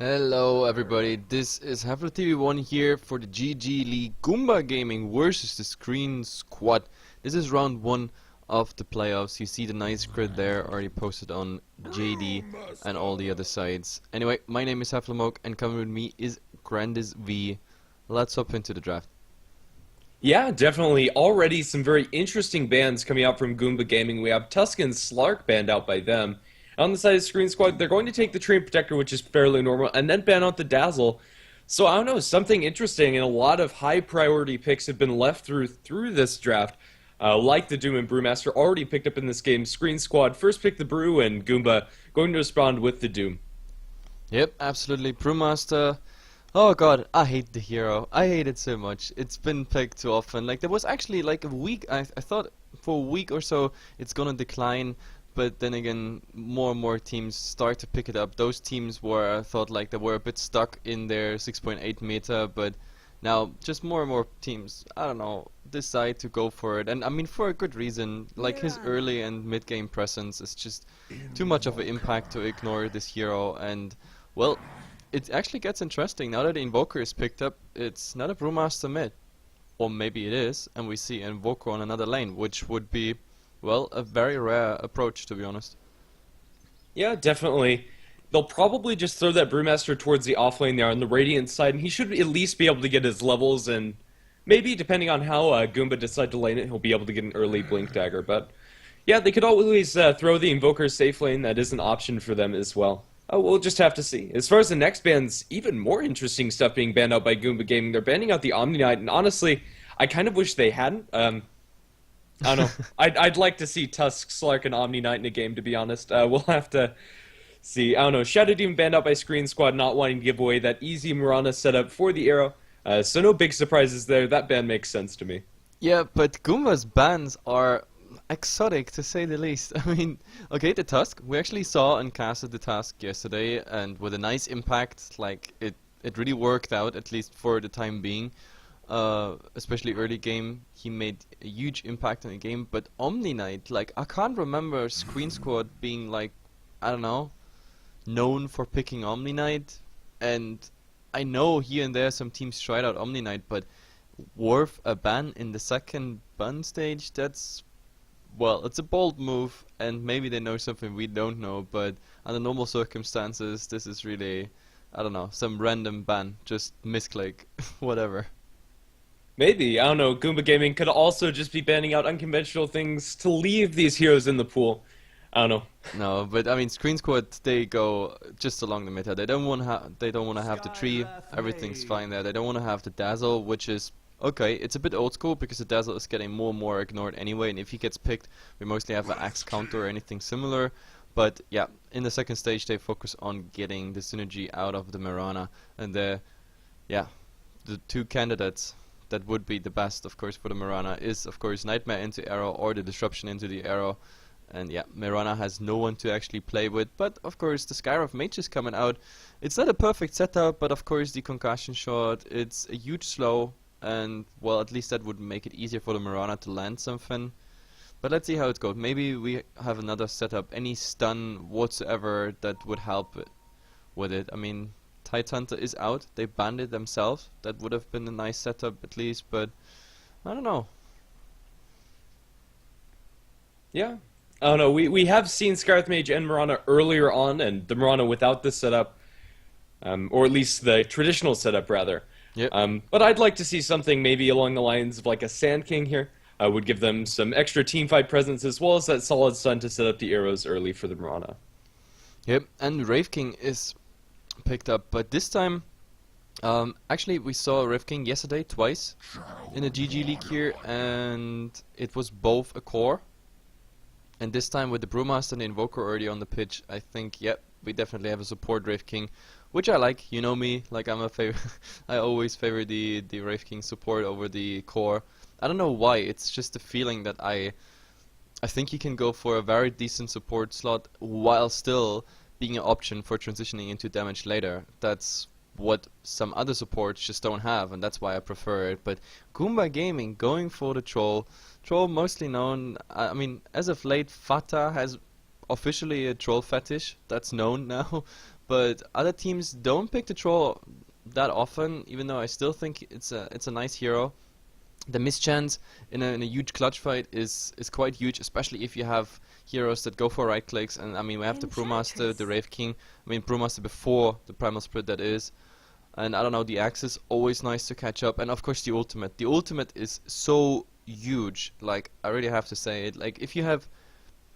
Hello everybody, this is Heflatv 1 here for the GG League Goomba Gaming versus the Sqreen squad. This is round 1 of the playoffs. You see the nice grid there already posted on JD and all the other sides. Anyway, my name is Heflatv and coming with me is Grandis V. Let's hop into the draft. Yeah, definitely. Already some very interesting bans coming out from Goomba Gaming. We have Tusk and Slark banned out by them. On the side of Sqreen Squad, they're going to take the Train Protector, which is fairly normal, and then ban out the Dazzle. So I don't know, something interesting, and a lot of high priority picks have been left through this draft. Like the Doom and Brewmaster already picked up in this game. Sqreen Squad first picked the Brew, and Goomba going to respond with the Doom. Yep, absolutely. Brewmaster. Oh god, I hate the hero. I hate it so much. It's been picked too often. Like, there was actually like a week, I thought for a week or so it's gonna decline. But then again, more and more teams start to pick it up. Those teams where I thought like they were a bit stuck in their 6.8 meta, but now just more and more teams, I don't know, decide to go for it. And I mean, for a good reason. Like, his early and mid game presence is just too much of an impact to ignore this hero. And well, it actually gets interesting now that the Invoker is picked up. It's not a Brewmaster mid, or maybe it is, and we see Invoker on another lane, which would be, well, a very rare approach, to be honest. Yeah, definitely. They'll probably just throw that Brewmaster towards the offlane there on the Radiant side, and he should at least be able to get his levels, and maybe, depending on how Goomba decide to lane it, he'll be able to get an early Blink Dagger. But yeah, they could always throw the Invoker safe lane. That is an option for them as well. We'll just have to see. As far as the next bans, even more interesting stuff being banned out by Goomba Gaming. They're banning out the Omni Knight, and honestly, I kind of wish they hadn't. I don't know. I'd like to see Tusk, Slark, and Omni Knight in a game, to be honest. We'll have to see. I don't know. Shadow Demon banned out by Sqreen Squad, not wanting to give away that easy Mirana setup for the arrow. So no big surprises there. That ban makes sense to me. Yeah, but Goomba's bans are exotic, to say the least. I mean, okay, the Tusk. We actually saw and casted the Tusk yesterday, and with a nice impact. Like, it really worked out, at least for the time being. Especially early game, he made a huge impact in the game. But Omni Knight, like, I can't remember Sqreen Squad being, like, I don't know, known for picking Omni Knight. And I know here and there some teams tried out Omni Knight, but worth a ban in the second ban stage, that's, well, it's a bold move, and maybe they know something we don't know, but under normal circumstances, this is really, I don't know, some random ban, just misclick, whatever. Maybe. I don't know. Goomba Gaming could also just be banning out unconventional things to leave these heroes in the pool. I don't know. No, but I mean, Sqreen Squad, they go just along the meta. They don't want to have the tree. Everything's fine there. They don't want to have the Dazzle, which is okay. It's a bit old school because the Dazzle is getting more and more ignored anyway. And if he gets picked, we mostly have an Axe counter or anything similar. But yeah, in the second stage, they focus on getting the synergy out of the Mirana, and the two candidates that would be the best, of course, for the Mirana is, of course, Nightmare into Arrow or the Disruption into the Arrow. And yeah, Mirana has no one to actually play with, but of course the Skyroth Mage is coming out. It's not a perfect setup, but of course the Concussion Shot, it's a huge slow, and well, at least that would make it easier for the Mirana to land something. But let's see how it goes. Maybe we have another setup, any stun whatsoever that would help with it. I mean, Tidehunter is out, they banned it themselves. That would have been a nice setup at least, but I don't know. Yeah. I don't know. We have seen Skyroth Mage and Mirana earlier on, and the Mirana without this setup, or at least the traditional setup, rather. Yep. But I'd like to see something maybe along the lines of like a Sand King here. Would give them some extra teamfight presence as well as that solid stun to set up the arrows early for the Mirana. Yep, and Wraith King is picked up, but this time, actually we saw Wraith King yesterday twice in the GG League here, and it was both a core. And this time with the Brewmaster and the Invoker already on the pitch, I think, yep, we definitely have a support Wraith King, which I like. You know me, like I'm a favor. I always favor the Wraith King support over the core. I don't know why. It's just a feeling that I think he can go for a very decent support slot while still being an option for transitioning into damage later. That's what some other supports just don't have, and that's why I prefer it. But Goomba Gaming going for the Troll mostly known, I mean, as of late, Fata has officially a Troll fetish, that's known now, but other teams don't pick the troll that often, even though I still think it's a nice hero. The mischance in a huge clutch fight is quite huge, especially if you have heroes that go for right clicks. And I mean, we have the Brewmaster, the Wraith King. I mean, Brewmaster before the Primal Split, that is. And I don't know, the axe is always nice to catch up. And of course, the ultimate. The ultimate is so huge. Like, I really have to say it. Like, if you have,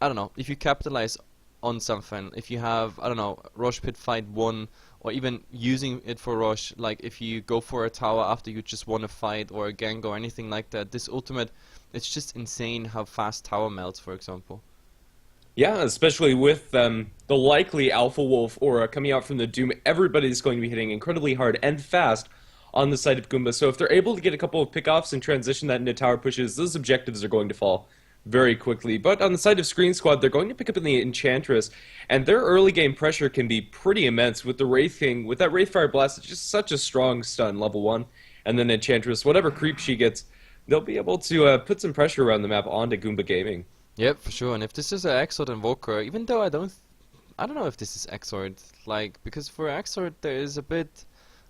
I don't know, if you capitalize on something, if you have, I don't know, Rosh Pit fight 1, or even using it for Rosh, like if you go for a tower after you just won a fight or a gank or anything like that, this ultimate, it's just insane how fast tower melts, for example. Yeah, especially with the likely Alpha Wolf aura coming out from the Doom, everybody's going to be hitting incredibly hard and fast on the side of Goomba. So if they're able to get a couple of pickoffs and transition that into tower pushes, those objectives are going to fall very quickly. But on the side of Sqreen Squad, they're going to pick up in the Enchantress, and their early game pressure can be pretty immense with the Wraith King. With that Wraithfire Blast, it's just such a strong stun, level 1. And then Enchantress, whatever creep she gets, they'll be able to put some pressure around the map onto Goomba Gaming. Yep, for sure. And if this is an Exort Invoker, even though I don't know if this is Exort, like, because for Exort there is a bit,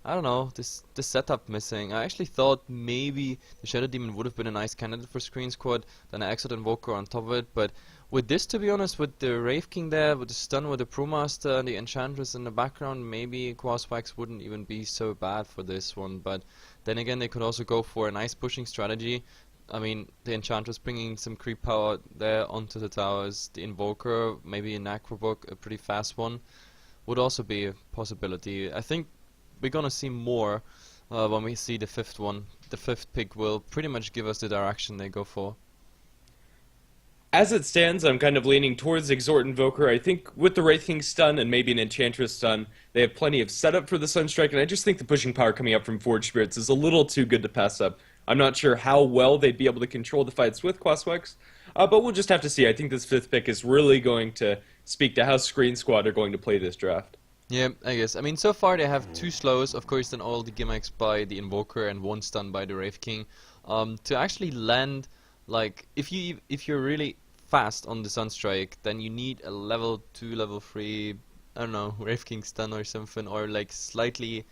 I don't know, the setup missing. I actually thought maybe the Shadow Demon would have been a nice candidate for Sqreen Squad, then an Exort Invoker on top of it, but with this, to be honest, with the Wraith King there, with the stun, with the Brewmaster and the Enchantress in the background, maybe Quaswax wouldn't even be so bad for this one, but then again, they could also go for a nice pushing strategy. I mean, the Enchantress bringing some creep power there onto the towers, the Invoker, maybe an Acrobook, a pretty fast one, would also be a possibility. I think we're gonna see more when we see the fifth one. The fifth pick will pretty much give us the direction they go for. As it stands, I'm kind of leaning towards Exort Invoker. I think with the Wraith King stun and maybe an Enchantress stun, they have plenty of setup for the Sunstrike, and I just think the pushing power coming up from Forge Spirits is a little too good to pass up. I'm not sure how well they'd be able to control the fights with Quaswex, but we'll just have to see. I think this fifth pick is really going to speak to how Sqreen Squad are going to play this draft. Yeah, I guess. I mean, so far they have 2 slows, of course, then all the gimmicks by the Invoker and 1 stun by the Wraith King. To actually land, like, if you're really fast on the Sunstrike, then you need a level 2, level 3, I don't know, Wraith King stun or something, or like slightly,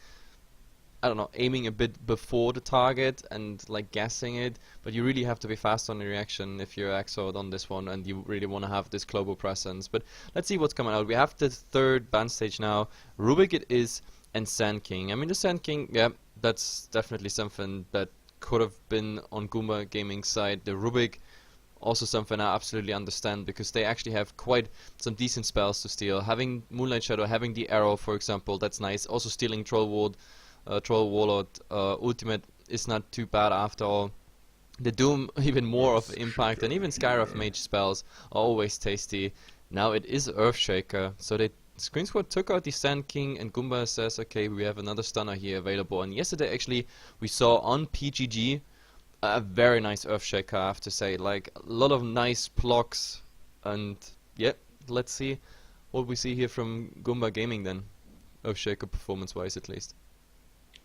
I don't know, aiming a bit before the target and like guessing it, but you really have to be fast on the reaction if you're Exort on this one and you really want to have this global presence. But let's see what's coming out. We have the 3rd band stage now. Rubik it is, and Sand King. I mean, the Sand King, yeah, that's definitely something that could have been on Goomba Gaming's side. The Rubik, also something I absolutely understand, because they actually have quite some decent spells to steal. Having Moonlight Shadow, having the Arrow, for example, that's nice. Also stealing Troll Warlord ultimate is not too bad after all. The Doom, even more of impact, and even Skyroth Mage spells are always tasty. Now it is Earthshaker, so Sqreen Squad took out the Sand King, and Goomba says, okay, we have another stunner here available. And yesterday actually we saw on PGG a very nice Earthshaker, I have to say. Like, a lot of nice blocks, and yeah, let's see what we see here from Goomba Gaming then. Earthshaker performance-wise, at least.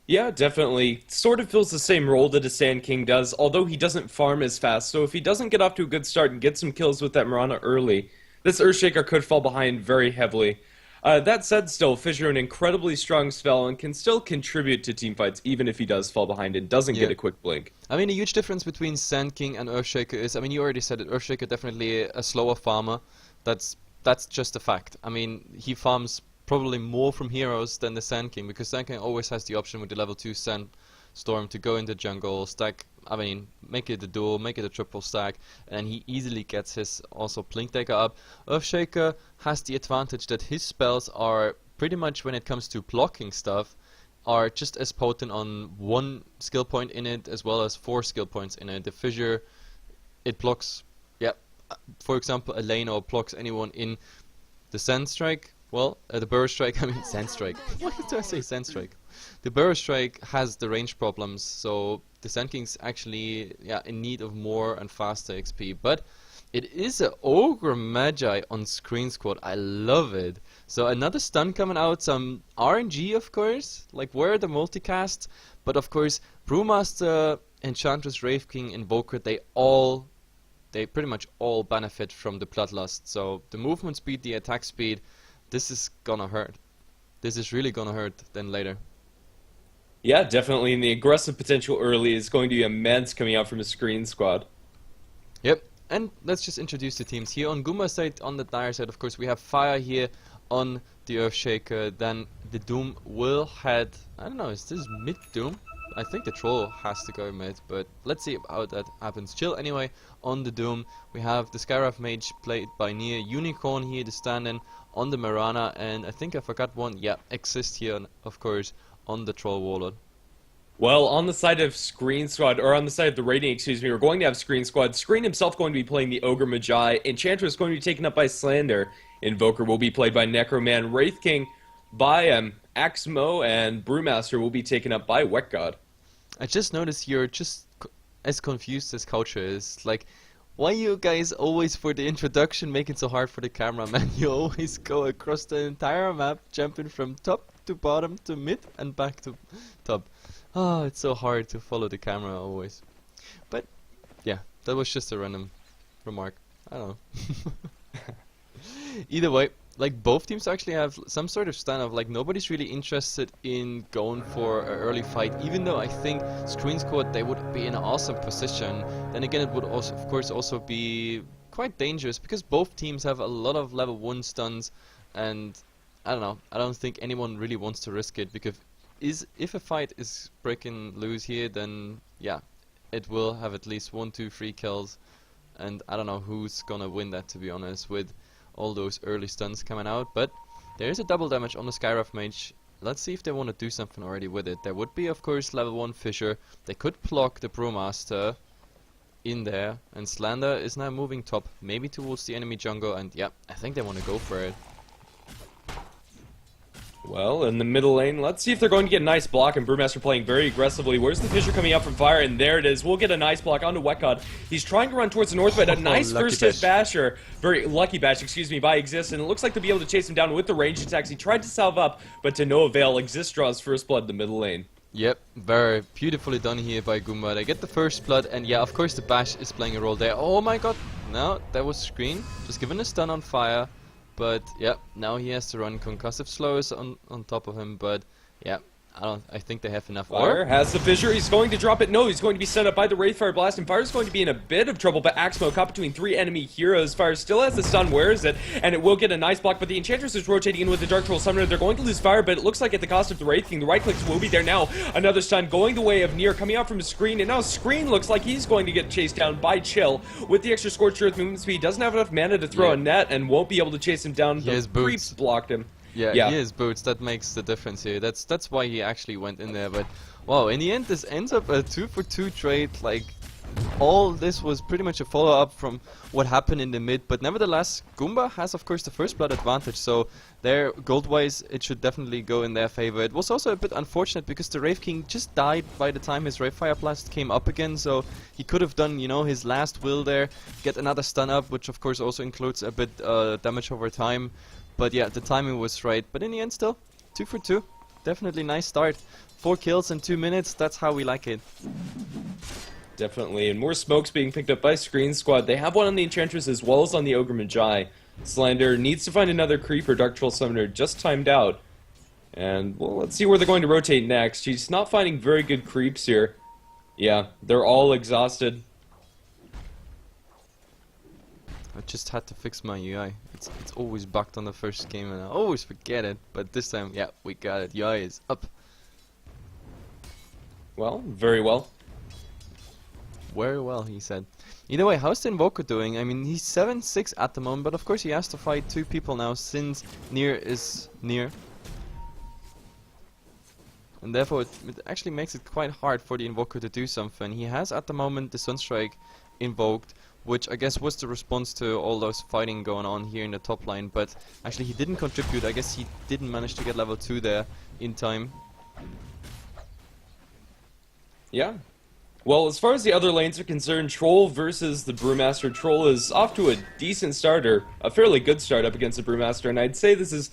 Yeah, definitely. Sort of fills the same role that a Sand King does, although he doesn't farm as fast, so if he doesn't get off to a good start and get some kills with that Mirana early, this Earthshaker could fall behind very heavily. That said, still, Fissure an incredibly strong spell and can still contribute to teamfights even if he does fall behind and doesn't get a quick blink. I mean, a huge difference between Sand King and Earthshaker is, I mean, you already said it, Earthshaker definitely a slower farmer. That's just a fact. I mean, he farms probably more from heroes than the Sand King, because Sand King always has the option with the level 2 Sandstorm to go into jungle, stack, I mean, make it a dual, make it a triple stack, and he easily gets his also Blink Dagger up. Earthshaker has the advantage that his spells are pretty much, when it comes to blocking stuff, are just as potent on 1 skill point in it as well as 4 skill points in it. The Fissure, it blocks, yeah, for example, a lane, or blocks anyone in the Sand Strike. Well, the Burrow Strike, I mean Sand Strike. Why do I say Sand Strike? The Burrow Strike has the range problems, so the Sand King's actually, yeah, in need of more and faster XP. But it is a Ogre Magi on Sqreen Squad. I love it. So another stun coming out, some RNG, of course. Like, where are the multicasts? But of course, Brewmaster, Enchantress, Wraith King, Invoker, they pretty much all benefit from the Bloodlust. So the movement speed, the attack speed, this is gonna hurt. this is really gonna hurt then later. Yeah, definitely, and the aggressive potential early is going to be immense coming out from a Sqreen squad. Yep, and let's just introduce the teams here. On Goomba side, on the dire side, of course, we have Fire here on the Earthshaker. Then the Doom will head, I don't know, is this mid Doom? I think the Troll has to go mid, but let's see how that happens. Chill anyway, on the Doom, we have the Sqreen Mage played by Nier, Unicorn here to stand in on the Marana, and I think I forgot one, yeah, Exist here, of course, on the Troll Warlord. Well, on the side of Sqreen Squad, or on the side of the Radiant, excuse me, we're going to have Sqreen Squad. Sqreen himself going to be playing the Ogre Magi. Enchantress going to be taken up by Slander. Invoker will be played by Necroman. Wraith King by Axmo, and Brewmaster will be taken up by Wet God. I just noticed you're just as confused as Culture is. Like, why you guys always for the introduction make it so hard for the cameraman? You always go across the entire map, jumping from top to bottom to mid and back to top. Oh, it's so hard to follow the camera always. But yeah, that was just a random remark. I don't know. Either way, like both teams actually have some sort of standoff. Like nobody's really interested in going for an early fight, even though I think Sqreen Squad, they would be in an awesome position. Then again, it would also, of course, also be quite dangerous because both teams have a lot of level 1 stuns, and I don't know. I don't think anyone really wants to risk it because if a fight is breaking loose here, then yeah, it will have at least 1, 2, 3 kills, and I don't know who's gonna win that, to be honest, with all those early stuns coming out. But there is a double damage on the Sqreen Mage. Let's see if they want to do something already with it. There would be, of course, level 1 Fissure. They could block the Brewmaster in there, and Slander is now moving top, maybe towards the enemy jungle, and yeah, I think they want to go for it. Well, in the middle lane, let's see if they're going to get a nice block, and Brewmaster playing very aggressively. Where's the Fissure coming out from Fire? And there it is. We'll get a nice block onto Wet God. He's trying to run towards the north, but a nice first hit basher. Very lucky bash, excuse me, by Exist, and it looks like they'll be able to chase him down with the ranged attacks. He tried to salve up, but to no avail. Exist draws first blood in the middle lane. Yep, very beautifully done here by Goomba. They get the first blood, and yeah, of course the bash is playing a role there. Oh my god, no, that was Sqreen. Just given a stun on Fire. But yeah, now he has to run concussive slows on top of him. But yeah, I think they have enough. Fire has the Fissure. He's going to drop it. No, he's going to be set up by the Wraithfire Blast, and Fire's going to be in a bit of trouble. But Axmo caught between 3 enemy heroes. Fire still has the stun. Where is it? And it will get a nice block. But the Enchantress is rotating in with the Dark Troll Summoner. They're going to lose Fire, but it looks like at the cost of the Wraith King. The right clicks will be there now. Another stun going the way of Nier, coming out from his Sqreen, and now Sqreen looks like he's going to get chased down by Chill with the extra Scorched Earth movement speed. Doesn't have enough mana to throw a net, and won't be able to chase him down. The creeps blocked him. Yeah, he has boots. That makes the difference here. That's why he actually went in there. But wow, in the end, this ends up a 2-for-2 trade. Like all this was pretty much a follow-up from what happened in the mid. But nevertheless, Goomba has, of course, the first blood advantage. So there, gold-wise, it should definitely go in their favor. It was also a bit unfortunate because the Wraith King just died by the time his Wraithfire Blast came up again. So he could have done, you know, his last will there, get another stun up, which of course also includes a bit damage over time. But yeah, the timing was right. But in the end, still 2-for-2. Definitely nice start. 4 kills in 2 minutes. That's how we like it. Definitely, and more smokes being picked up by Sqreen Squad. They have one on the Enchantress as well as on the Ogre Magi. Slander needs to find another creep or Dark Troll Summoner, just timed out. And, well, let's see where they're going to rotate next. She's not finding very good creeps here. Yeah, they're all exhausted. I just had to fix my UI. It's always bugged on the first game and I always forget it. But this time, yeah, we got it. UI is up. Well, very well. Very well, he said. Either way, how's the Invoker doing? I mean, he's 7-6 at the moment, but of course he has to fight 2 people now since Nier is near. And therefore it actually makes it quite hard for the Invoker to do something. He has at the moment the Sunstrike invoked, which I guess was the response to all those fighting going on here in the top line, but actually he didn't contribute. I guess he didn't manage to get level 2 there in time. Yeah. Well, as far as the other lanes are concerned, Troll versus the Brewmaster. Troll is off to a decent starter, a fairly good start up against the Brewmaster, and I'd say this is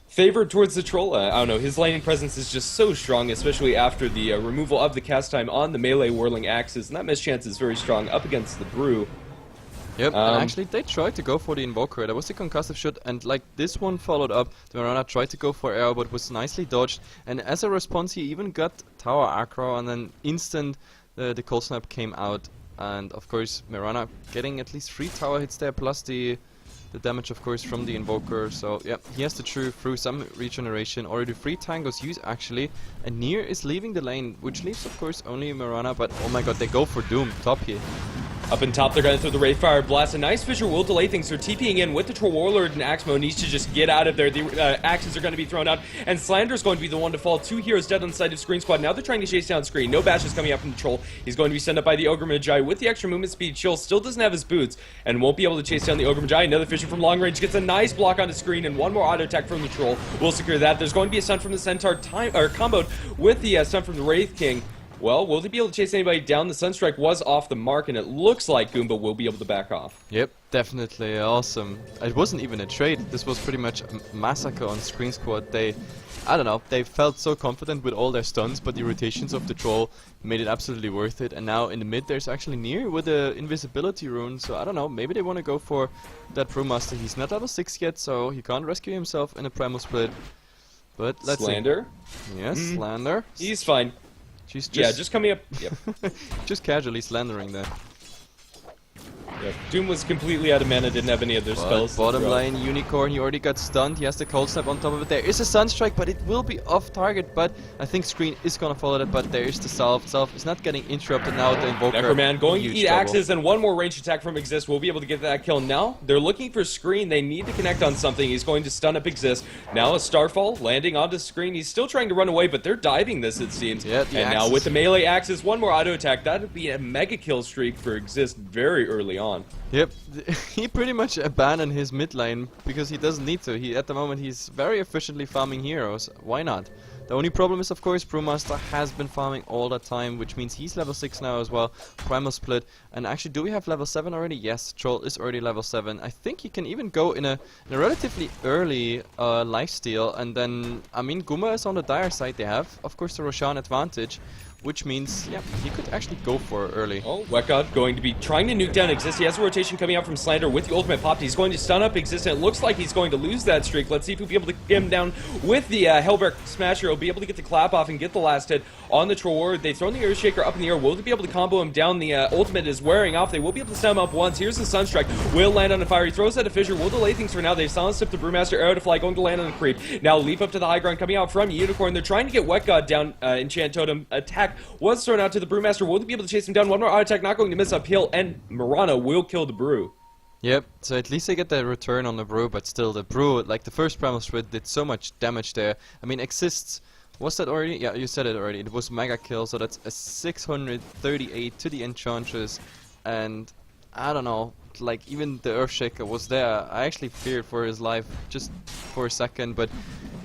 favored towards the Troll. I don't know, his laning presence is just so strong, especially after the removal of the cast time on the melee whirling axes, and that mischance is very strong up against the Brew. Yep, and actually they tried to go for the Invoker. That was the concussive shot, and like this one followed up. The Mirana tried to go for arrow, but was nicely dodged. And as a response, he even got tower aggro, and then instant the cold snap came out. And of course, Mirana getting at least 3 tower hits there, plus the damage, of course, from the Invoker. So yeah, he has to chew through some regeneration. Already 3 tangos used actually, and Nier is leaving the lane, which leaves, of course, only Mirana. But oh my god, they go for Doom top here. Up in top, they're going to throw the Wraithfire Blast. A nice Fissure will delay things. They're TPing in with the Troll Warlord, and Axmo needs to just get out of there. The axes are going to be thrown out, and Slander's going to be the one to fall. 2 heroes dead on the side of Sqreen Squad. Now they're trying to chase down Sqreen. No bash is coming out from the Troll. He's going to be sent up by the Ogre Magi with the extra movement speed. Chill still doesn't have his boots, and won't be able to chase down the Ogre Magi. Another Fissure from long range gets a nice block onto Sqreen, and one more auto attack from the Troll will secure that. There's going to be a stun from the Centaur comboed with the stun from the Wraith King. Well, will they be able to chase anybody down? The Sunstrike was off the mark, and it looks like Goomba will be able to back off. Yep, definitely awesome. It wasn't even a trade. This was pretty much a massacre on Sqreen Squad. I don't know, they felt so confident with all their stuns, but the rotations of the Troll made it absolutely worth it. And now in the mid, there's actually Nier with the invisibility rune. So I don't know, maybe they want to go for that Brewmaster. He's not level 6 yet, so he can't rescue himself in a primal split. But let's Slander? See. Yes, Slander. He's fine. She's just coming up. Yep. just casually slandering there. Yep. Doom was completely out of mana, didn't have any other spells. Bottom lane, Unicorn, he already got stunned. He has the cold snap on top of it. There is a Sunstrike, but it will be off target. But I think Sqreen is gonna follow that. But there is the Salve. Salve is not getting interrupted now. The Invoker. Necroman going to eat axes, and one more ranged attack from Exist will be able to get that kill. Now they're looking for Sqreen. They need to connect on something. He's going to stun up Exist. Now a Starfall landing onto Sqreen. He's still trying to run away, but they're diving this, it seems. Yeah, and now with the melee axes, one more auto attack. That would be a mega kill streak for Exist very early on. Yep, he pretty much abandoned his mid lane because he doesn't need to. At the moment he's very efficiently farming heroes. Why not? The only problem is, of course, Brewmaster has been farming all the time, which means he's level 6 now as well. Primal split. And actually, do we have level 7 already? Yes, Troll is already level 7. I think he can even go in a relatively early lifesteal. And then, I mean, Goomba is on the dire side. They have, of course, the Roshan advantage. Which means, yeah, he could actually go for early. Oh, Wekod going to be trying to nuke down Exist. He has a rotation coming out from Slander with the ultimate popped. He's going to stun up Exist, and it looks like he's going to lose that streak. Let's see if he'll be able to get him down with the Hellbreak Smasher. He'll be able to get the clap off and get the last hit on the Troll Warrior. They've thrown the Earthshaker up in the air. Will they be able to combo him down? The ultimate is wearing off. They will be able to stun him up once. Here's the Sunstrike. Will land on a fire. He throws out a Fissure. Will delay things for now. They've silenced up the Brewmaster. Arrow to Fly going to land on a creep. Now leap up to the high ground coming out from Unicorn. They're trying to get Wekod down. Enchant Totem attack was thrown out to the Brewmaster. Will be able to chase him down. One more auto attack, not going to miss uphill, and Mirana will kill the Brew. Yep, so at least they get the return on the Brew, but still the Brew, like the first primal split, did so much damage there. I mean, Exists, was that already? Yeah, you said it already. It was mega kill, so that's a 638 to the Enchantress, and I don't know, like even the Earthshaker was there. I actually feared for his life just for a second, but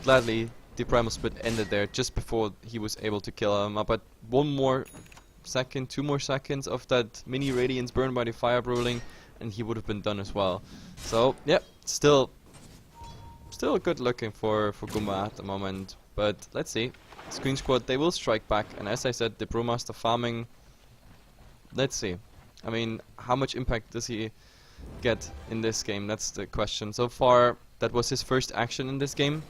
gladly the primal split ended there just before he was able to kill him. But 1 more second, 2 more seconds of that mini Radiance burned by the Fire Bruling, and he would have been done as well. So yeah, still good looking for Goomba at the moment. But let's see, Sqreen Squad, they will strike back, and as I said, the Brewmaster farming. Let's see. I mean, how much impact does he get in this game? That's the question. So far, that was his first action in this game.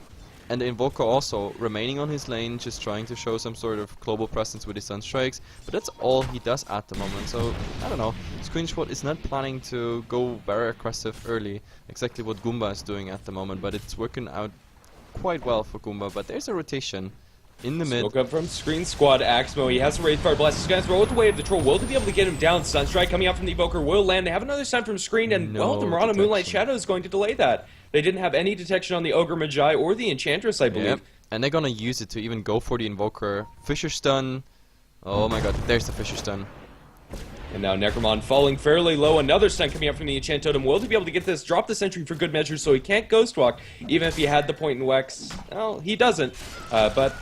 And the Invoker also remaining on his lane, just trying to show some sort of global presence with his Sunstrikes. But that's all he does at the moment. So, I don't know. Sqreen Squad is not planning to go very aggressive early. Exactly what Goomba is doing at the moment. But it's working out quite well for Goomba. But there's a rotation in the mid. Smoke up from Sqreen Squad. Axmo, he has a Wraithfire Blast. He's going to throw it away at the Troll. Will to be able to get him down. Sunstrike coming out from the Evoker will land. They have another stun from Sqreen, and well, the Mirana Moonlight Shadow is going to delay that. They didn't have any detection on the Ogre Magi or the Enchantress, I believe. Yep. And they're gonna use it to even go for the Invoker. Fissure stun. Oh my god, there's the Fissure stun. And now Necromon falling fairly low. Another stun coming up from the Enchant Totem. Will to be able to get this, drop the Sentry for good measure, so he can't Ghost Walk, even if he had the point in Wex. Well, he doesn't. But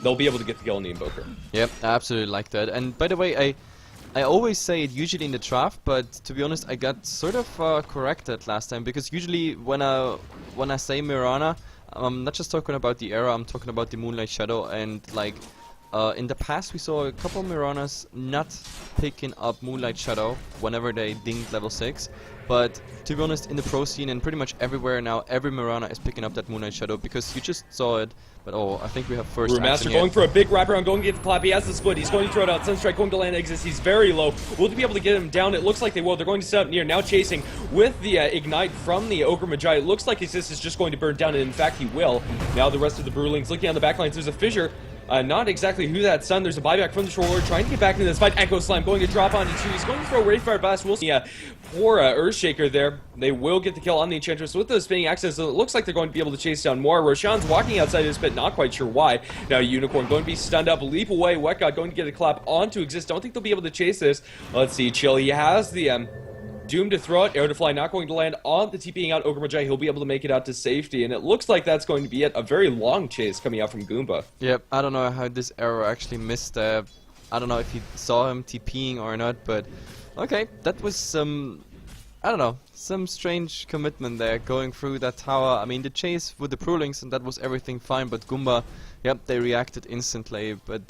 they'll be able to get the kill on the Invoker. Yep, I absolutely like that. And by the way, I always say it usually in the draft, but to be honest, I got sort of corrected last time, because usually when I say Mirana, I'm not just talking about the era, I'm talking about the Moonlight Shadow, and like In the past, we saw a couple Miranas not picking up Moonlight Shadow whenever they dinged level 6. But to be honest, in the pro scene and pretty much everywhere now, every Mirana is picking up that Moonlight Shadow because you just saw it. But oh, I think we have first Brewmaster going for a big wraparound, going to get the clap. He has the split. He's going to throw it out. Sunstrike going to land exits. He's very low. Will they be able to get him down? It looks like they will. They're going to set up near. Now chasing with the Ignite from the Ogre Magi. It looks like Exist is just going to burn down, and in fact he will. Now the rest of the Brewlings looking on the backlines. There's a fissure. Not exactly who that's done. There's a buyback from the Shore Lord trying to get back into this fight. Echo Slime going to drop onto 2. He's going to throw Wraithfire Blast. We'll see poor Earthshaker there. They will get the kill on the Enchantress with those spinning axes. So it looks like they're going to be able to chase down more. Roshan's walking outside his pit, not quite sure why. Now Unicorn going to be stunned up. Leap away. Wet God going to get a clap onto Exist. Don't think they'll be able to chase this. Let's see. Chill. He has the Doom to throw it, Arrow to Fly not going to land on the TPing out Ogre Magi. He'll be able to make it out to safety, and it looks like that's going to be it. A very long chase coming out from Goomba. Yep, I don't know how this arrow actually missed. I don't know if he saw him TPing or not, but okay, that was some, I don't know, some strange commitment there going through that tower. I mean, the chase with the Prulings, and that was everything fine, but Goomba, yep, they reacted instantly, but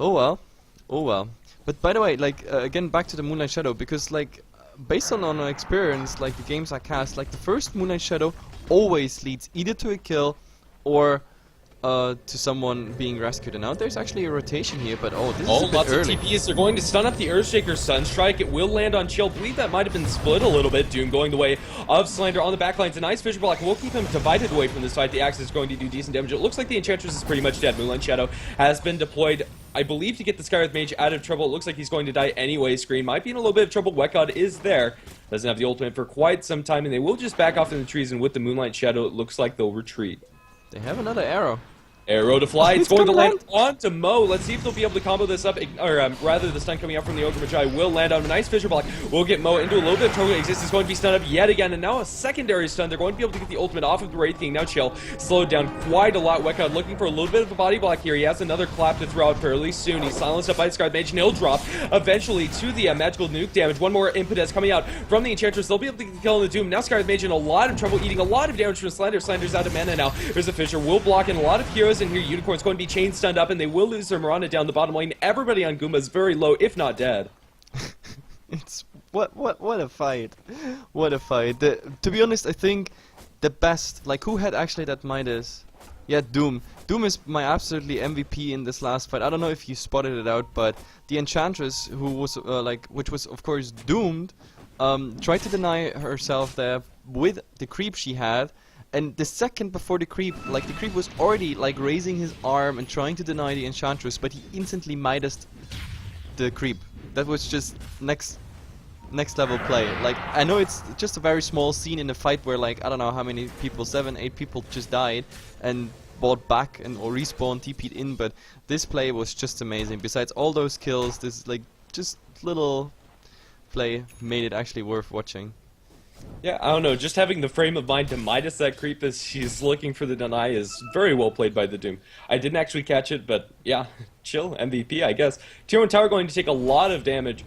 oh well, oh well. But by the way, like, again, back to the Moonlight Shadow, because, like, based on our experience, like the games I cast, like the first Moonlight Shadow always leads either to a kill or to someone being rescued. And now there's actually a rotation here, but oh, this is a bit lots early. of TPs. They're going to stun up the Earthshaker Sunstrike. It will land on Chill. I believe that might have been split a little bit. Doom going the way of Slander on the backlines. A nice Fissure Block will keep him divided away from this fight. The Axe is going to do decent damage. It looks like the Enchantress is pretty much dead. Moonlight Shadow has been deployed, I believe, to get the Skywrath Mage out of trouble. It looks like he's going to die anyway. Sqreen might be in a little bit of trouble. Wet God is there. Doesn't have the ultimate for quite some time, and they will just back off in the trees, and with the Moonlight Shadow, it looks like they'll retreat. They have another arrow. Arrow to Fly. It's going to land onto Mo. Let's see if they'll be able to combo this up. Or rather, the stun coming out from the Ogre Magi will land on a nice Fissure Block. We'll get Mo into a little bit of trouble. Exist is going to be stunned up yet again. And now a secondary stun. They're going to be able to get the ultimate off of the Wraith King. Now Chill slowed down quite a lot. Wet God looking for a little bit of a body block here. He has another clap to throw out fairly soon. He's silenced up by the Skywrath Mage. And he'll drop eventually to the magical nuke damage. One more impetus coming out from the Enchantress. They'll be able to get the kill on the Doom. Now Skywrath Mage in a lot of trouble, eating a lot of damage from Slander. Slander's out of mana now. There's a Fissure. Will block in a lot of heroes in here. Unicorn's going to be chain stunned up, and they will lose their Mirana down the bottom lane. Everybody on Goomba is very low, if not dead. It's what a fight. What a fight. To be honest, I think the best, like, who had actually that Midas? Yeah, Doom. Doom is my absolutely MVP in this last fight. I don't know if you spotted it out, but the Enchantress, who was which was of course doomed, tried to deny herself there with the creep she had. And the second before the creep, like, the creep was already, like, raising his arm and trying to deny the Enchantress, but he instantly Midased the creep. That was just next level play. Like, I know it's just a very small scene in the fight where, like, I don't know how many people, 7, 8 people just died and bought back and or respawned, TP'd in, but this play was just amazing. Besides all those kills, this, like, just little play made it actually worth watching. Yeah, I don't know, just having the frame of mind to Midas that creep as she's looking for the deny is very well played by the Doom. I didn't actually catch it, but yeah, Chill, MVP, I guess. Tier 1 Tower going to take a lot of damage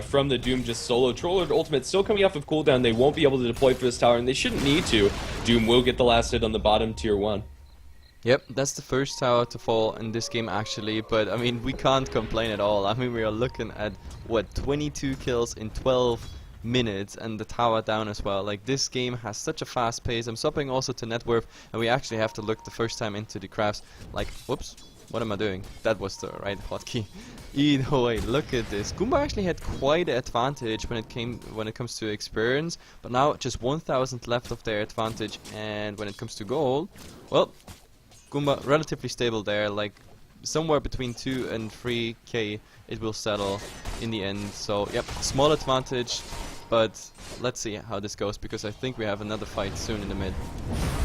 from the Doom just solo. Trollard ultimate still coming off of cooldown. They won't be able to deploy for this tower, and they shouldn't need to. Doom will get the last hit on the bottom Tier 1. Yep, that's the first tower to fall in this game actually, but I mean, we can't complain at all. I mean, we are looking at, what, 22 kills in 12 minutes, and the tower down as well. Like, this game has such a fast pace. I'm swapping also to net worth, and we actually have to look the first time into the crafts. Like, whoops, what am I doing? That was the right hotkey. Either way, look at this. Goomba actually had quite an advantage when it comes to experience, but now just 1,000 left of their advantage, and when it comes to gold, well, Goomba relatively stable there, like somewhere between 2 and 3k it will settle in the end. So yep, small advantage, but let's see how this goes, because I think we have another fight soon in the mid.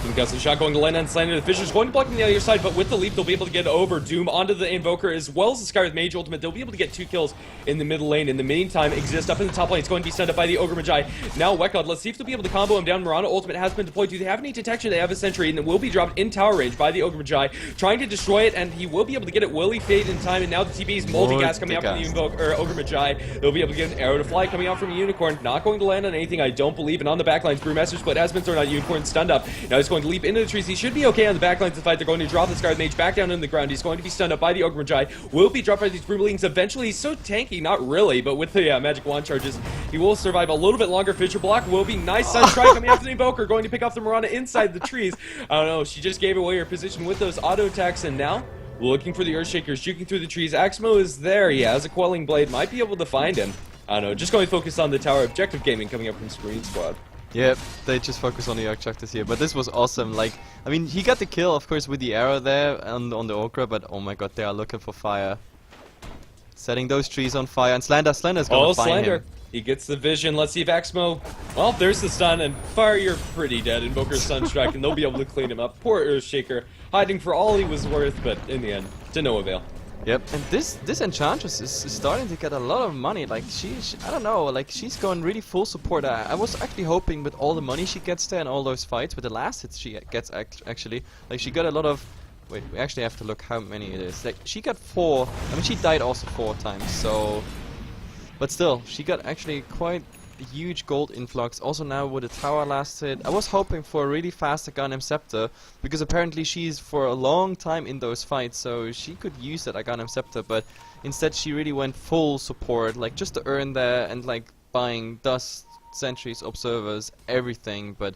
Doom got some shot going to land on Slander. The Fisher's going to block on the other side, but with the leap they'll be able to get over Doom onto the Invoker as well as the Skywrath Mage ultimate. They'll be able to get 2 kills in the middle lane. In the meantime, Exist up in the top lane. It's going to be stunned up by the Ogre Magi. Now Wet God, let's see if they'll be able to combo him down. Mirana ultimate has been deployed. Do they have any detection? They have a sentry, and it will be dropped in tower range by the Ogre Magi, trying to destroy it, and he will be able to get it. Will he fade in time? And now the TP's multi-gas coming out from the Invoker, Ogre Magi. They'll be able to get an Arrow to Fly coming out from Unicorn. Not going to land on anything, I don't believe. And on the backlines, Brewmaster Split has been thrown out. Unicorn stunned up. Now he's going going to leap into the trees. He should be okay on the back lines of the fight. They're going to drop the Scarlet Mage back down in the ground. He's going to be stunned up by the Ogre Magi. Will be dropped by these Brewlings eventually. He's so tanky, not really, but with the magic wand charges, he will survive a little bit longer. Fissure Block will be nice. Sunstrike coming after the Invoker, going to pick off the Mirana inside the trees. I don't know, she just gave away her position with those auto attacks, and now looking for the Earthshaker, juking through the trees. Axmo is there. He has a Quelling Blade, might be able to find him. I don't know, just going to focus on the tower. Objective gaming coming up from Sqreen Squad. Yep, they just focus on the objectives here, but this was awesome. Like, I mean, he got the kill, of course, with the arrow there on the Okra, but oh my god, they are looking for fire. Setting those trees on fire, and Slender's gonna find him. He gets the vision. Let's see if Axmo... Well, there's the stun, and Fire, you're pretty dead. Invoker's Sunstrike, and they'll be able to clean him up. Poor Earthshaker, hiding for all he was worth, but in the end, to no avail. Yep, and this Enchantress is starting to get a lot of money. Like, I don't know, like, she's going really full support. I was actually hoping with all the money she gets there and all those fights, with the last hits she gets actually, like, she got a lot of... Wait, we actually have to look how many it is. Like, she got 4, I mean, she died also 4 times, so... But still, she got actually quite a huge gold influx. Also now with the tower last hit, I was hoping for a really fast Aghanim Scepter, because apparently she's for a long time in those fights, so she could use that Aghanim Scepter, but instead she really went full support, like just to earn there and like buying dust, sentries, observers, everything. But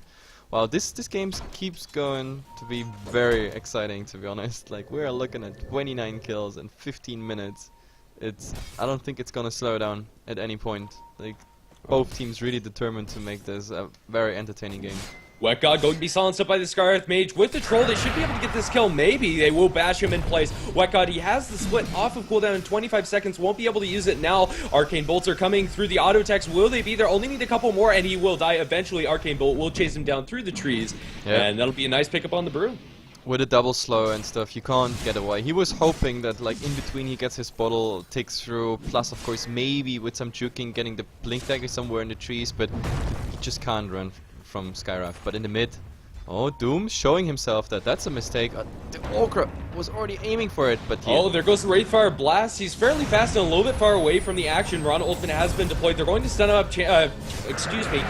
wow, this game keeps going to be very exciting, to be honest. Like, we are looking at 29 kills in 15 minutes. I don't think it's gonna slow down at any point. Like, both teams really determined to make this a very entertaining game. Wet God going to be silenced up by the Scarlet Mage. With the Troll, they should be able to get this kill. Maybe they will bash him in place. Wet God, he has the split off of cooldown in 25 seconds. Won't be able to use it now. Arcane Bolts are coming through the auto attacks. Will they be there? Only need a couple more, and he will die eventually. Arcane Bolt will chase him down through the trees, and that'll be a nice pickup on the Brew. With a double slow and stuff, you can't get away. He was hoping that, like, in between he gets his bottle, ticks through, plus of course maybe with some juking getting the blink dagger somewhere in the trees, but he just can't run from Sqreen. But in the mid, oh, Doom showing himself that's a mistake. The Okra was already aiming for it, but yeah. Oh, there goes the Wraithfire Blast. He's fairly fast and a little bit far away from the action. Rana Ultimate has been deployed. They're going to stun him up. Excuse me,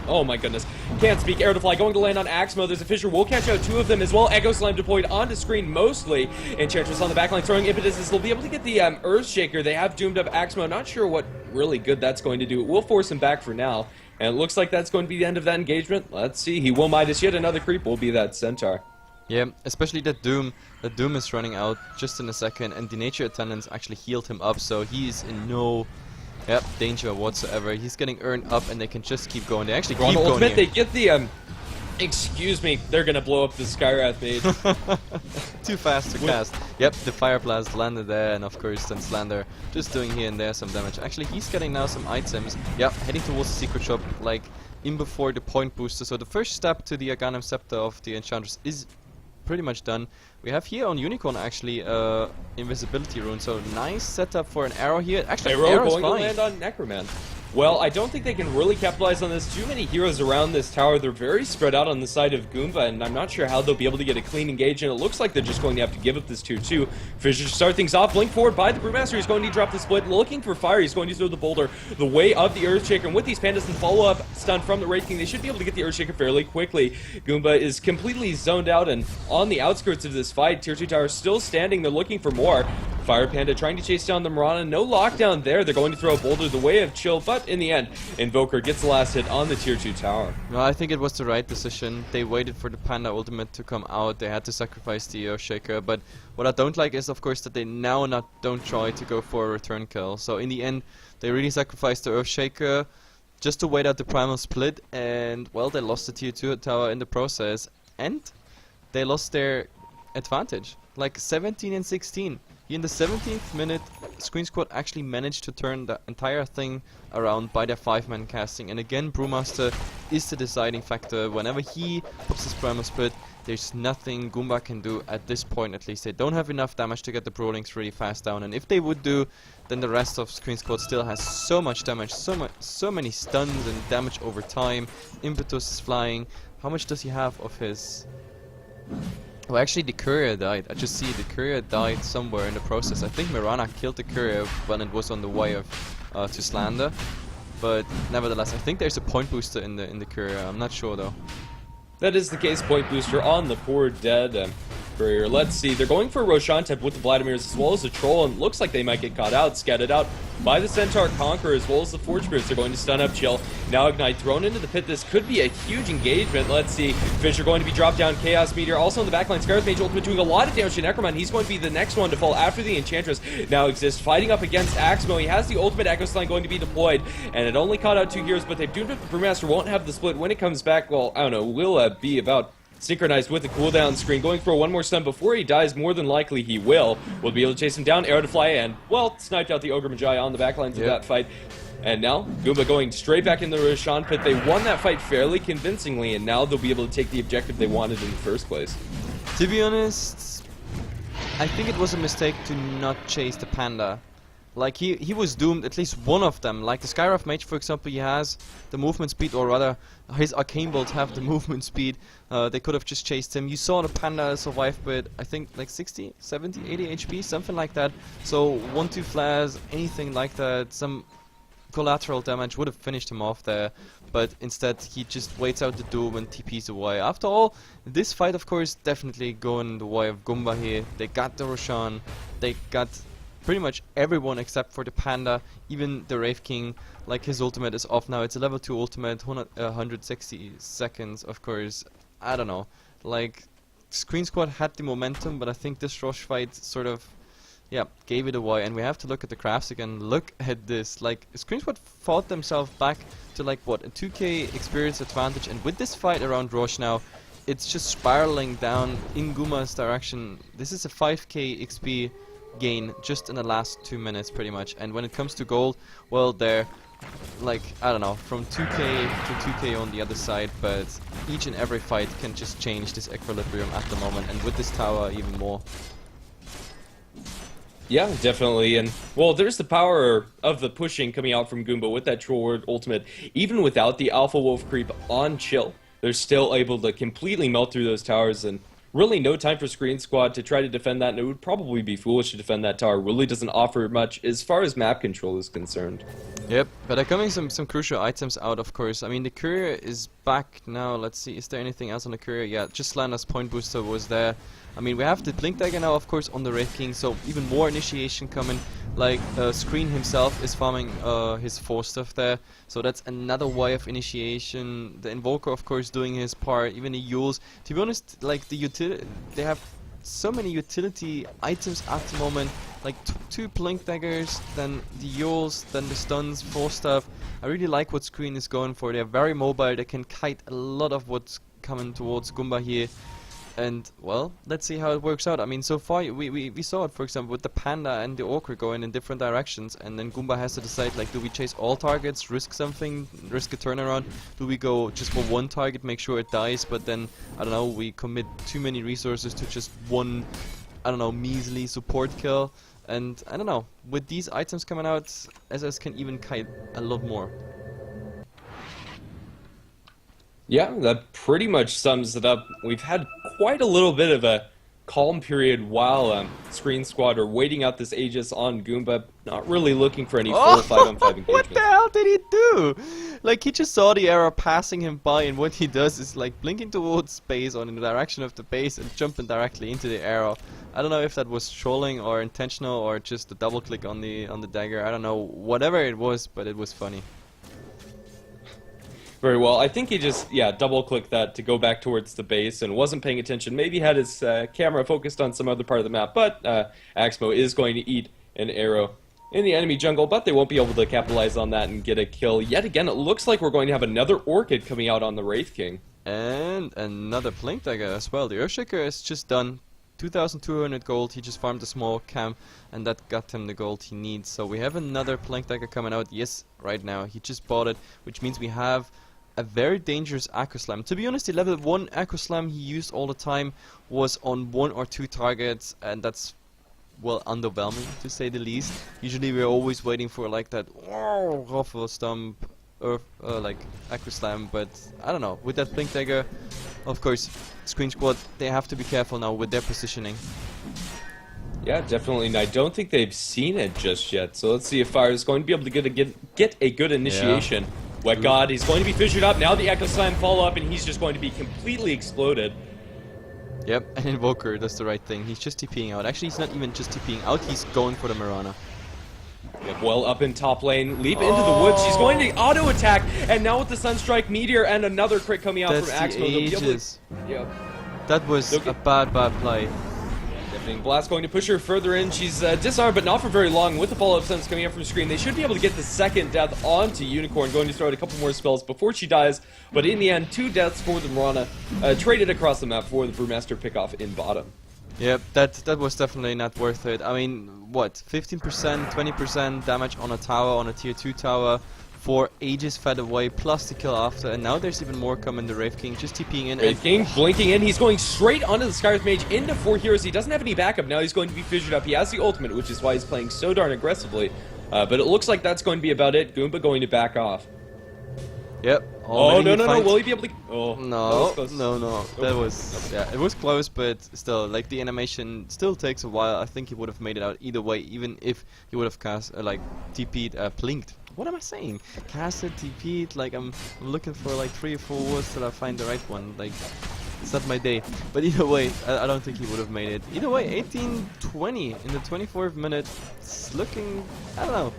oh my goodness. Can't speak. Air to Fly going to land on Axmo. There's a Fissure. We'll catch out 2 of them as well. Echo Slam deployed onto Sqreen mostly. Enchantress on the backline throwing impetus. They'll be able to get the Earthshaker. They have doomed up Axmo. Not sure what really good that's going to do. It will force him back for now. And it looks like that's going to be the end of that engagement. Let's see. He will Midas yet another creep. Will be that Centaur. Yeah, especially that Doom. That Doom is running out just in a second. And the Nature Attendants actually healed him up. So he's in no... Yep, danger whatsoever. He's getting earned up, and they can just keep going. They actually keep going Ultimate, here. they get the, excuse me, they're gonna blow up the Skywrath Mage. Too fast to cast. Yep, the Fire Blast landed there, and of course then Slander just doing here and there some damage. Actually, he's getting now some items. Yep, heading towards the Secret Shop, like, in before the point booster. So the first step to the Aghanim Scepter of the Enchantress is pretty much done. We have here on Unicorn actually invisibility rune, so nice setup for an arrow here. Actually, arrow going to land on Necroman. Well, I don't think they can really capitalize on this. Too many heroes around this tower. They're very spread out on the side of Goomba, and I'm not sure how they'll be able to get a clean engage, and it looks like they're just going to have to give up this 2-2. Fissure to start things off. Blink forward by the Brewmaster. He's going to drop the split. Looking for fire. He's going to throw the boulder the way of the Earthshaker, and with these pandas and follow-up stun from the Wraith King, they should be able to get the Earthshaker fairly quickly. Goomba is completely zoned out and on the outskirts of this fight. Tier 2 tower still standing. They're looking for more. Fire Panda trying to chase down the Mirana. No lockdown there. They're going to throw a boulder the way of Chill, but in the end, Invoker gets the last hit on the Tier 2 tower. Well, I think it was the right decision. They waited for the Panda Ultimate to come out. They had to sacrifice the Earthshaker, but what I don't like is, of course, that they now don't try to go for a return kill. So in the end, they really sacrificed the Earthshaker just to wait out the Primal Split, and, well, they lost the Tier 2 tower in the process, and they lost their advantage. Like 17 and 16. In the 17th minute, Sqreen Squad actually managed to turn the entire thing around by their 5-man casting. And again, Brewmaster is the deciding factor. Whenever he pops his Primal Split, there's nothing Goomba can do at this point, at least. They don't have enough damage to get the Brawlings really fast down. And if they would do, then the rest of Sqreen Squad still has so much damage, so many stuns and damage over time. Impetus is flying. How much does he have of his... Well, actually the courier died. I just see the courier died somewhere in the process. I think Mirana killed the courier when it was on the way of to Slander. But nevertheless, I think there's a point booster in the courier. I'm not sure though. that is the case. Point booster on the poor dead Courier. Let's see, they're going for Roshantep with the Vladimirs as well as the Troll, and looks like they might get caught out, scattered out by the Centaur Conqueror as well as the Forge Spirits. They're going to stun up Chill. Now Ignite thrown into the pit. This could be a huge engagement. Let's see, Fisher going to be dropped down. Chaos Meteor also on the backline. Scarlet Mage ultimate doing a lot of damage to Necromon. He's going to be the next one to fall after the Enchantress. Now exists fighting up against Axmo. He has the ultimate Echo Slang going to be deployed, and it only caught out 2 heroes, but they've doomed it. The Brewmaster won't have the split when it comes back. Well, I don't know, will be about synchronized with the cooldown screen, going for one more stun before he dies. More than likely he will. We'll be able to chase him down, arrow to fly, and, well, sniped out the Ogre Magi on the backlines of that fight. And now, Goomba going straight back in the Roshan pit. They won that fight fairly convincingly, and now they'll be able to take the objective they wanted in the first place. To be honest, I think it was a mistake to not chase the Panda. Like, he was doomed, at least one of them. Like, the Skyrath Mage, for example, he has the movement speed, or rather, his Arcane Bolts have the movement speed. They could have just chased him. You saw the Panda survive with, I think, like 60, 70, 80 HP, something like that. So, 1-2 flares, anything like that, some collateral damage would have finished him off there. But instead, he just waits out the Doom and TPs away. After all, this fight, of course, definitely going the way of Goomba here. They got the Roshan, they got pretty much everyone except for the Panda, even the Wraith King. Like, his ultimate is off now. It's a level 2 ultimate, 160 seconds, of course. I don't know. Like, Sqreen Squad had the momentum, but I think this Rosh fight sort of, yeah, gave it away. And we have to look at the graphs again. Look at this. Like, Sqreen Squad fought themselves back to, like, what, a 2k experience advantage. And with this fight around Rosh now, it's just spiraling down in Goomba's direction. This is a 5k XP gain just in the last 2 minutes, pretty much. And when it comes to gold, well, they're like, I don't know, from 2k to 2k on the other side, but each and every fight can just change this equilibrium at the moment, and with this tower even more. Yeah, definitely. And, well, there's the power of the pushing coming out from Goomba with that Troll Word ultimate. Even without the Alpha Wolf creep on Chill, they're still able to completely melt through those towers, and really no time for Sqreen Squad to try to defend that, and it would probably be foolish to defend that tower. Really doesn't offer much as far as map control is concerned. Yep, but there are coming some crucial items out, of course. I mean, the Courier is back now. Let's see, is there anything else on the Courier? Yeah, just Slander's Point Booster was there. I mean, we have the Blink Dagger now, of course, on the Wraith King, so even more initiation coming. Like, Sqreen himself is farming his 4 stuff there, so that's another way of initiation. The Invoker, of course, doing his part, even the Yules. To be honest, like, the utility, they have so many utility items at the moment, like 2 Blink Daggers, then the Yules, then the stuns, 4 stuff. I really like what Sqreen is going for. They're very mobile, they can kite a lot of what's coming towards Goomba here. And, well, let's see how it works out. I mean, so far we saw it, for example, with the Panda and the Orcre going in different directions, and then Goomba has to decide, like, do we chase all targets, risk something, risk a turnaround? Do we go just for one target, make sure it dies, but then, I don't know, we commit too many resources to just one, I don't know, measly support kill? And, I don't know, with these items coming out, SS can even kite a lot more. Yeah, that pretty much sums it up. We've had quite a little bit of a calm period while Sqreen Squad are waiting out this Aegis on Goomba, not really looking for any full 5-on-5 engagement. What the hell did he do? Like, he just saw the arrow passing him by, and what he does is, like, blinking towards space on in the direction of the base and jumping directly into the arrow. I don't know if that was trolling or intentional or just a double click on the dagger. I don't know, whatever it was, but it was funny. Very well. I think he just, yeah, double-clicked that to go back towards the base and wasn't paying attention. Maybe had his camera focused on some other part of the map, but Axmo is going to eat an arrow in the enemy jungle, but they won't be able to capitalize on that and get a kill. Yet again, it looks like we're going to have another Orchid coming out on the Wraith King. And another Blink Dagger as well. The Earthshaker is just done. 2,200 gold, he just farmed a small camp, and that got him the gold he needs. So we have another Blink Dagger coming out, yes, right now. He just bought it, which means we have a very dangerous Aqua Slam. To be honest, the level 1 Aqua Slam he used all the time was on 1 or 2 targets, and that's, well, underwhelming to say the least. Usually we're always waiting for like that Ruffle Stomp or like Aqua Slam, but I don't know, with that Blink Dagger, of course, Sqreen Squad, they have to be careful now with their positioning. Yeah, definitely, and I don't think they've seen it just yet, so let's see if Fire is going to be able to get a good initiation Wet God, he's going to be fissured up. Now the Echo Slam follow up, and he's just going to be completely exploded. Yep, and Invoker does the right thing. He's just TPing out. Actually, he's not even just TPing out, he's going for the Mirana. Yep, well up in top lane, leap into the woods. She's going to auto attack, and now with the Sunstrike Meteor and another crit coming out from Axmo. Yep. That was a bad play. Deafening Blast going to push her further in. She's disarmed, but not for very long. With the follow-up sense coming up from Sqreen, they should be able to get the second death onto Unicorn, going to throw out a couple more spells before she dies. But in the end, 2 deaths for the Mirana, traded across the map for the Brewmaster pickoff in bottom. Yep, that was definitely not worth it. I mean, what, 15%, 20% damage on a tower, on a tier 2 tower, for ages fed away, plus the kill after, and now there's even more coming. The Wraith King just TPing in. Wraith King blinking in, he's going straight onto the Skyreth Mage into 4 heroes. He doesn't have any backup, now he's going to be fissured up. He has the ultimate, which is why he's playing so darn aggressively. But it looks like that's going to be about it. Goomba going to back off. Yep. Oh, no, will he be able to... Oh, no, no. That was... Yeah, it was close, but still, like, the animation still takes a while. I think he would have made it out either way, even if he would have cast, TP'd, blinked. What am I saying? Casted, TP'd, like, I'm looking for, like, 3 or 4 words till I find the right one. Like, it's not my day. But either way, I don't think he would have made it. Either way, 18-20 in the 24th minute. It's looking... I don't know.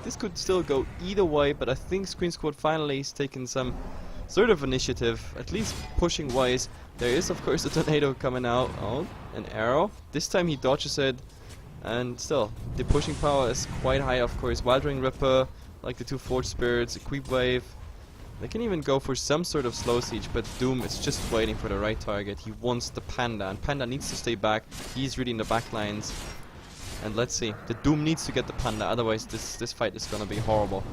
This could still go either way, but I think Sqreen Squad finally has taken some sort of initiative, at least pushing wise. There is, of course, a tornado coming out. Oh, an arrow. This time he dodges it, and still, the pushing power is quite high, of course. Wild Ring Ripper, like the 2 Forge Spirits, a Creep Wave. They can even go for some sort of slow siege, but Doom is just waiting for the right target. He wants the Panda, and Panda needs to stay back. He's reading the back lines. And let's see, the Doom needs to get the Panda, otherwise this fight is gonna be horrible.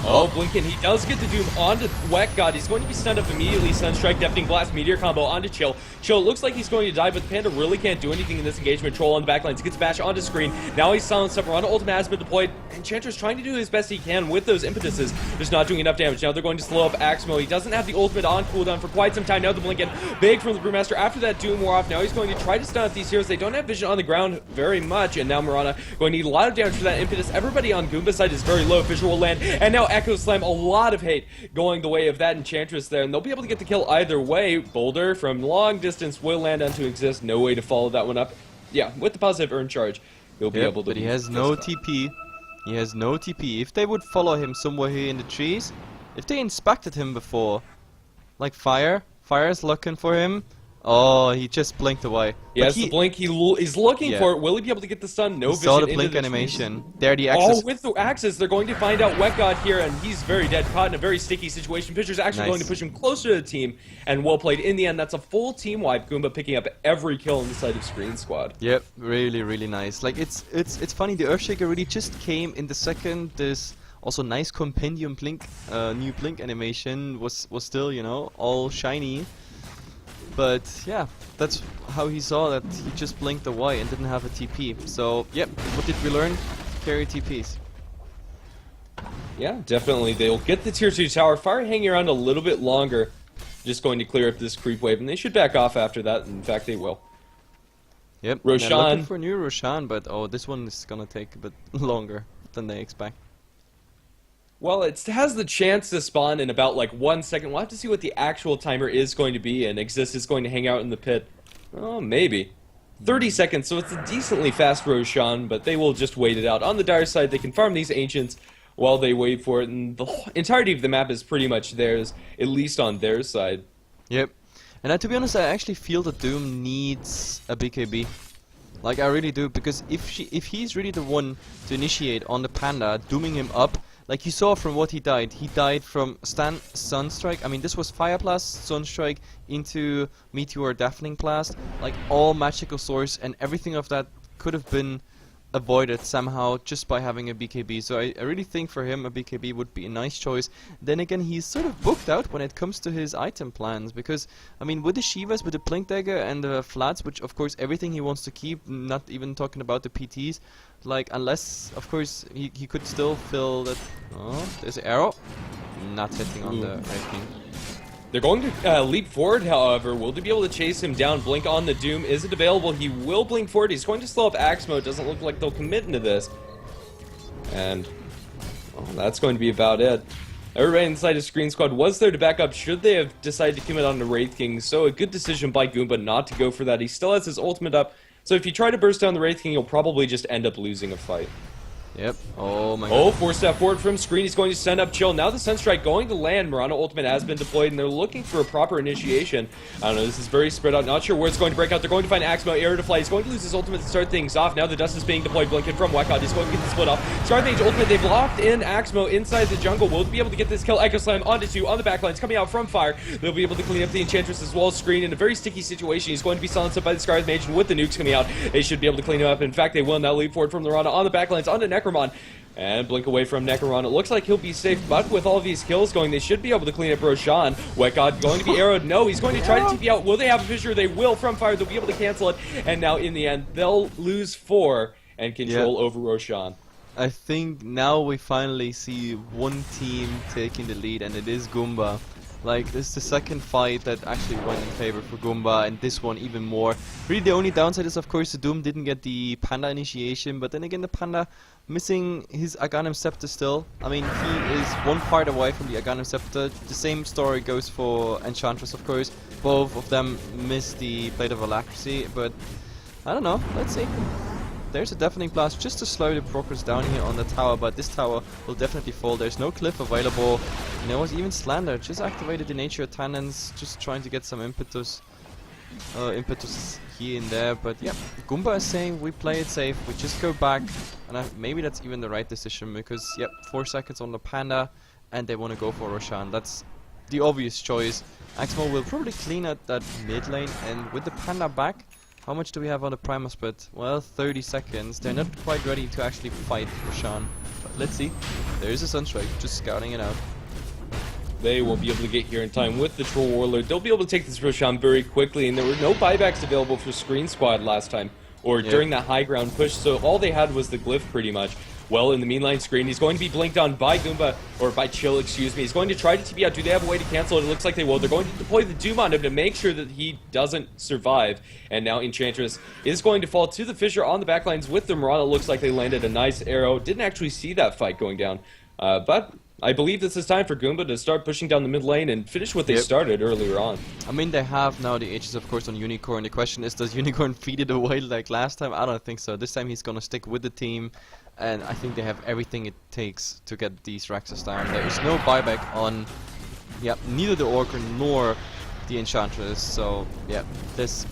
Oh, Blinken, he does get the Doom onto Wet God. He's going to be stunned up immediately. Sunstrike, Deafening Blast, Meteor combo onto Chill. Chill looks like he's going to die, but the Panda really can't do anything in this engagement. Troll on the backlines, gets bashed onto Sqreen. Now he's silenced up. Mirana ultimate has been deployed. Enchantress trying to do his best he can with those impetuses. Just not doing enough damage. Now they're going to slow up Axmo. He doesn't have the ultimate on cooldown for quite some time. Now the Blinken, big from the Brewmaster. After that Doom wore off, now he's going to try to stun up these heroes. They don't have vision on the ground very much, and now Mirana going to need a lot of damage for that impetus. Everybody on Goomba's side is very low. Visual land, and now Echo Slam, a lot of hate going the way of that Enchantress there, and they'll be able to get the kill either way. Boulder from long distance will land onto exist. No way to follow that one up. Yeah, with the positive earn charge, he'll be able to. But he has no TP. He has no TP. If they would follow him somewhere here in the trees, if they inspected him before, like Fire is looking for him. Oh, he just blinked away. He has the blink. He's looking for it. Will he be able to get the stun? No vision. Saw the blink animation. There, the axes. Oh, with the axes, they're going to find out Wet God here, and he's very dead, caught in a very sticky situation. Fisher's actually going to push him closer to the team, and well played. In the end, that's a full team wipe. Goomba picking up every kill on the side of Sqreen Squad. Yep, really, really nice. Like it's funny. The Earthshaker really just came in the second this. Also, nice compendium blink, new blink animation was still, you know, all shiny. But yeah, that's how he saw that he just blinked away and didn't have a TP. So yep, what did we learn? Carry TPs. Yeah, definitely. They'll get the tier 2 tower. Fire hanging around a little bit longer. Just going to clear up this creep wave, and they should back off after that. In fact, they will. Yep, Roshan. Looking for new Roshan, but oh, this one is gonna take a bit longer than they expect. Well, it has the chance to spawn in about like 1 second. We'll have to see what the actual timer is going to be, and Exist is going to hang out in the pit. Oh, maybe. 30 seconds, so it's a decently fast Roshan, but they will just wait it out. On the dire side, they can farm these Ancients while they wait for it, and the entirety of the map is pretty much theirs, at least on their side. Yep. And to be honest, I actually feel that Doom needs a BKB. Like, I really do, because if he's really the one to initiate on the Panda, dooming him up, like you saw from what he died from Sunstrike. I mean, this was Fire Blast, Sunstrike into Meteor, Deafening Blast. Like, all magical source and everything of that could have been avoided somehow just by having a BKB. So I really think for him a BKB would be a nice choice. Then again, he's sort of booked out when it comes to his item plans, because I mean, with the Shivas, with the Blink Dagger and the Flats, which of course everything he wants to keep, not even talking about the PTs, like unless of course he could still fill that. Oh, there's an arrow not hitting on the right king. They're going to leap forward, however. Will they be able to chase him down? Blink on the Doom. Is it available? He will blink forward. He's going to slow up Axmo. It doesn't look like they'll commit into this. And well, that's going to be about it. Everybody inside of Sqreen Squad was there to back up should they have decided to commit on the Wraith King, so a good decision by Goomba not to go for that. He still has his ultimate up, so if you try to burst down the Wraith King, you'll probably just end up losing a fight. Yep. Oh my god. Oh, 4-step forward from Sqreen. He's going to send up Chill. Now the Sunstrike going to land. Mirana ultimate has been deployed, and they're looking for a proper initiation. I don't know, this is very spread out. Not sure where it's going to break out. They're going to find Axmo, Arrow to fly. He's going to lose his ultimate to start things off. Now the Dust is being deployed. Blinken from Wekod. He's going to get the split off. Start Mage ultimate. They've locked in Axmo inside the jungle. Will be able to get this kill. Echo Slam onto 2 on the backlines. Coming out from Fire. They'll be able to clean up the Enchantress as well as Sqreen in a very sticky situation. He's going to be silenced up by the Scarlet Mage, and with the nukes coming out, they should be able to clean him up. In fact, they will now leap forward from the Mirana on the backlines onto Necromon. And blink away from Necron. It looks like he'll be safe, but with all of these kills going, they should be able to clean up Roshan. Wekod going to be arrowed. No, he's going to try to TP out. Will they have a fissure? They will from Fire. They'll be able to cancel it. And now, in the end, they'll lose 4 and control over Roshan. I think now we finally see one team taking the lead, and it is Goomba. Like, this is the second fight that actually went in favor for Goomba, and this one even more. Really, the only downside is, of course, the Doom didn't get the Panda initiation, but then again, the Panda missing his Aghanim Scepter still. I mean, he is one part away from the Aghanim Scepter. The same story goes for Enchantress, of course. Both of them miss the Blade of Alacrity, but I don't know. Let's see. There's a Deafening Blast just to slow the progress down here on the tower, but this tower will definitely fall. There's no cliff available. And there was even Slander, just activated the Nature Tannins, just trying to get some impetus here and there. But yeah, Goomba is saying we play it safe, we just go back, and maybe that's even the right decision, because yep, 4 seconds on the Panda, and they want to go for Roshan. That's the obvious choice. Axmo will probably clean out that mid lane, and with the Panda back, how much do we have on the Primal Split? Well, 30 seconds. They're not quite ready to actually fight Roshan. But let's see. There is a Sunstrike, just scouting it out. They won't be able to get here in time with the Troll Warlord. They'll be able to take this Roshan very quickly, and there were no buybacks available for Sqreen Squad last time, or during that high ground push, so all they had was the glyph pretty much. Well, in the mean line Sqreen, he's going to be blinked on by Goomba, or by Chill, excuse me. He's going to try to TP out. Do they have a way to cancel it? It looks like they will. They're going to deploy the Doom on him to make sure that he doesn't survive. And now Enchantress is going to fall to the Fissure on the backlines with the Mirana. Looks like they landed a nice arrow. Didn't actually see that fight going down. But I believe this is time for Goomba to start pushing down the mid lane and finish what they started earlier on. I mean, they have now the Aegis, of course, on Unicorn. The question is, does Unicorn feed it away like last time? I don't think so. This time he's gonna stick with the team, and I think they have everything it takes to get these Raxas down. There is no buyback on, neither the Orcr nor the Enchantress. So yeah, this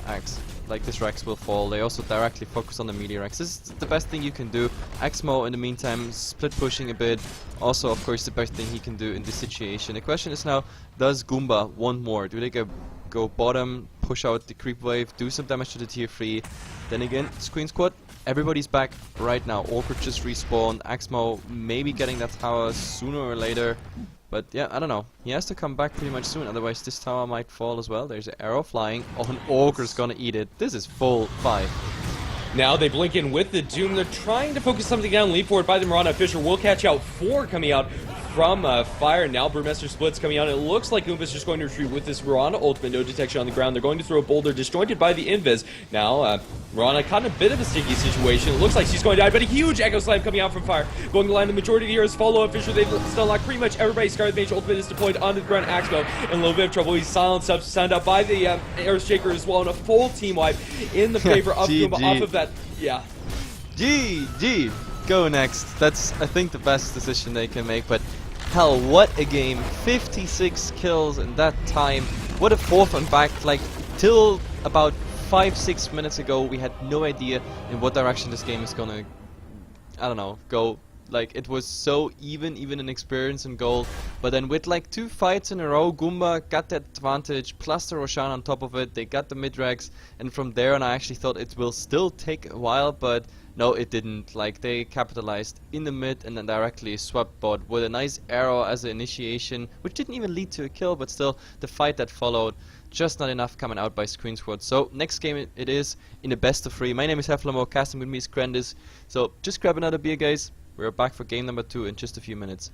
Rex will fall. They also directly focus on the melee Rex. This is the best thing you can do. Axmo, in the meantime, split pushing a bit. Also, of course, the best thing he can do in this situation. The question is now, does Goomba want more? Do they go bottom, push out the creep wave, do some damage to the tier 3? Then again, Sqreen Squad, everybody's back right now. Orcr just respawned. Axmo maybe getting that tower sooner or later. But yeah, I don't know. He has to come back pretty much soon, otherwise this tower might fall as well. There's an arrow flying. Oh, an Orcr's gonna eat it. This is full fight. Now they blink in with the Doom. They're trying to focus something down. Leap forward by the Mirana. Fisher will catch out 4 coming out from Fire. Now Brewmaster Split's coming out. It looks like Goomba's just going to retreat with this Mirana ultimate. No detection on the ground. They're going to throw a boulder disjointed by the Invis. Now Mirana caught in a bit of a sticky situation. It looks like she's going to die, but a huge Echo Slam coming out from Fire. Going to land the majority of the heroes. Follow-up Fisher. They've still unlocked pretty much everybody. Scarlet Mage ultimate is deployed onto the ground. Axmo in a little bit of trouble. He's silenced up, sent up by the Air Shaker as well, and a full team wipe in the favor of Goomba off of that. Yeah. GG. Go next. That's, I think, the best decision they can make, but hell, what a game. 56 kills in that time. What a fourth on back. Like, till about 5-6 minutes ago, we had no idea in what direction this game is gonna, I don't know, go. Like, it was so even in experience and gold. But then with like 2 fights in a row, Goomba got that advantage, plus the Roshan on top of it. They got the mid-rex, and from there on I actually thought it will still take a while, but no, it didn't. Like, they capitalized in the mid and then directly swept bot with a nice arrow as an initiation, which didn't even lead to a kill, but still, the fight that followed, just not enough coming out by Sqreen Squad. So, next game it is in the best of 3. My name is Heflatv, casting with me is Sqreen. So, just grab another beer, guys. We're back for game number 2 in just a few minutes.